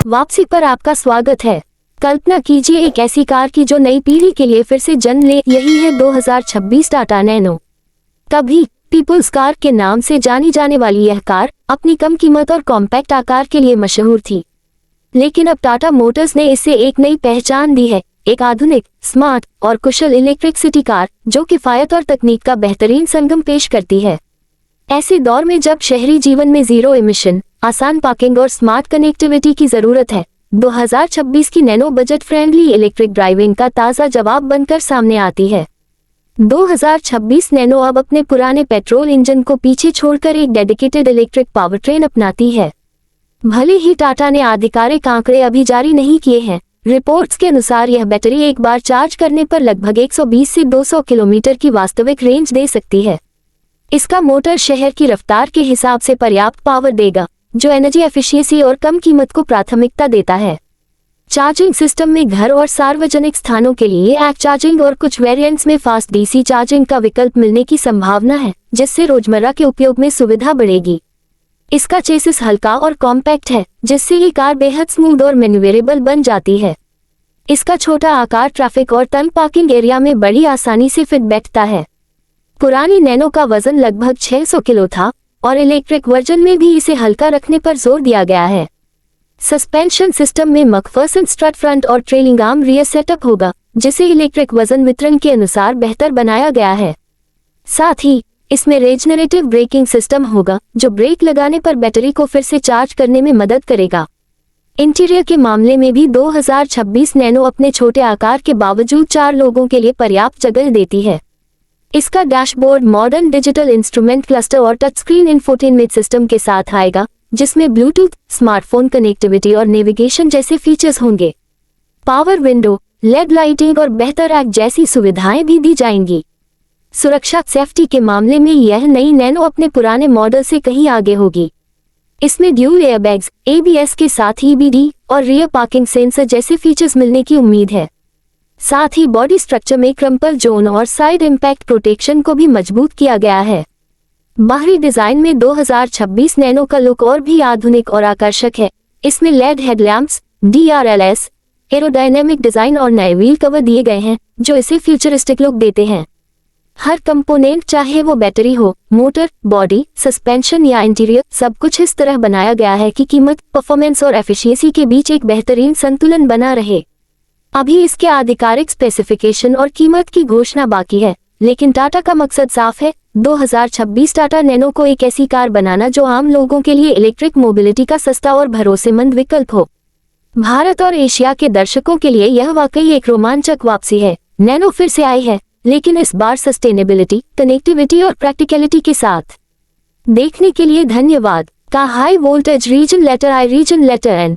वापसी पर आपका स्वागत है। कल्पना कीजिए एक ऐसी कार की जो नई पीढ़ी के लिए फिर से जन्म ले। यही है 2026 टाटा नैनो। कभी पीपुल्स कार के नाम से जानी जाने वाली यह कार अपनी कम कीमत और कॉम्पैक्ट आकार के लिए मशहूर थी, लेकिन अब टाटा मोटर्स ने इसे एक नई पहचान दी है। एक आधुनिक, स्मार्ट और कुशल इलेक्ट्रिक सिटी कार जो किफायत और तकनीक का बेहतरीन संगम पेश करती है। ऐसे दौर में जब शहरी जीवन में जीरो इमिशन, आसान पार्किंग और स्मार्ट कनेक्टिविटी की जरूरत है, 2026 की nano budget friendly electric driving का ताज़ा जवाब बनकर सामने आती है। 2026 नैनो अब अपने पुराने पेट्रोल इंजन को पीछे छोड़कर एक डेडिकेटेड इलेक्ट्रिक पावरट्रेन अपनाती है। भले ही टाटा ने आधिकारिक आंकड़े अभी जारी नहीं किए हैं, रिपोर्ट्स के अनुसार यह बैटरी एक बार चार्ज करने पर लगभग 120 से 200 किलोमीटर की वास्तविक रेंज दे सकती है। इसका मोटर शहर की रफ्तार के हिसाब से पर्याप्त पावर देगा, जो एनर्जी एफिशिएंसी और कम कीमत को प्राथमिकता देता है। चार्जिंग सिस्टम में घर और सार्वजनिक स्थानों के लिए एक्ट चार्जिंग और कुछ वेरिएंट्स में फास्ट डीसी चार्जिंग का विकल्प मिलने की संभावना है, जिससे रोजमर्रा के उपयोग में सुविधा बढ़ेगी। इसका चेसिस हल्का और कॉम्पैक्ट है, जिससे ये कार बेहद स्मूथ और मैन्यूवरेबल बन जाती है। इसका छोटा आकार ट्रैफिक और तंग पार्किंग एरिया में बड़ी आसानी से फिट बैठता है। पुरानी नैनो का वजन लगभग 600 किलो था और इलेक्ट्रिक वर्जन में भी इसे हल्का रखने पर जोर दिया गया है। सस्पेंशन सिस्टम में मैकफर्सन स्ट्रट फ्रंट और ट्रेलिंग आर्म रियर सेटअप होगा, जिसे इलेक्ट्रिक वजन वितरण के अनुसार बेहतर बनाया गया है। साथ ही इसमें रीजनरेटिव ब्रेकिंग सिस्टम होगा, जो ब्रेक लगाने पर बैटरी को फिर से चार्ज करने में मदद करेगा। इंटीरियर के मामले में भी 2026 नैनो अपने छोटे आकार के बावजूद 4 लोगों के लिए पर्याप्त जगह देती है। इसका dashboard modern digital instrument cluster और टच स्क्रीन इंफोटेनमेंट सिस्टम के साथ आएगा, जिसमें ब्लूटूथ, स्मार्टफोन कनेक्टिविटी और नेविगेशन जैसे फीचर्स होंगे। पावर विंडो, लेड लाइटिंग और बेहतर एक्ट जैसी सुविधाएं भी दी जाएंगी। सुरक्षा सेफ्टी के मामले में यह नई नैनो अपने पुराने मॉडल से कहीं आगे होगी। इसमें ड्यूल एयरबैग्स, ABS के साथ EBD और रियर पार्किंग सेंसर जैसे फीचर्स मिलने की उम्मीद है। साथ ही बॉडी स्ट्रक्चर में क्रम्पल जोन और साइड इम्पैक्ट प्रोटेक्शन को भी मजबूत किया गया है। बाहरी डिजाइन में 2026 नैनो का लुक और भी आधुनिक और आकर्षक है। इसमें LED headlamps, DRLS, aerodynamic design और नए व्हील कवर दिए गए हैं, जो इसे फ्यूचरिस्टिक लुक देते हैं। हर कंपोनेंट, चाहे वो बैटरी हो, मोटर, बॉडी, सस्पेंशन या इंटीरियर, सब कुछ इस तरह बनाया गया है कि कीमत, परफॉर्मेंस और एफिशिएंसी के बीच एक बेहतरीन संतुलन बना रहे। अभी इसके आधिकारिक स्पेसिफिकेशन और कीमत की घोषणा बाकी है, लेकिन टाटा का मकसद साफ है। 2026 टाटा नैनो को एक ऐसी कार बनाना जो आम लोगों के लिए इलेक्ट्रिक मोबिलिटी का सस्ता और भरोसेमंद विकल्प हो। भारत और एशिया के दर्शकों के लिए यह वाकई एक रोमांचक वापसी है। नैनो फिर से आई है, लेकिन इस बार सस्टेनेबिलिटी, कनेक्टिविटी और प्रैक्टिकलिटी के साथ। देखने के लिए धन्यवाद। का high voltage region letter I region letter N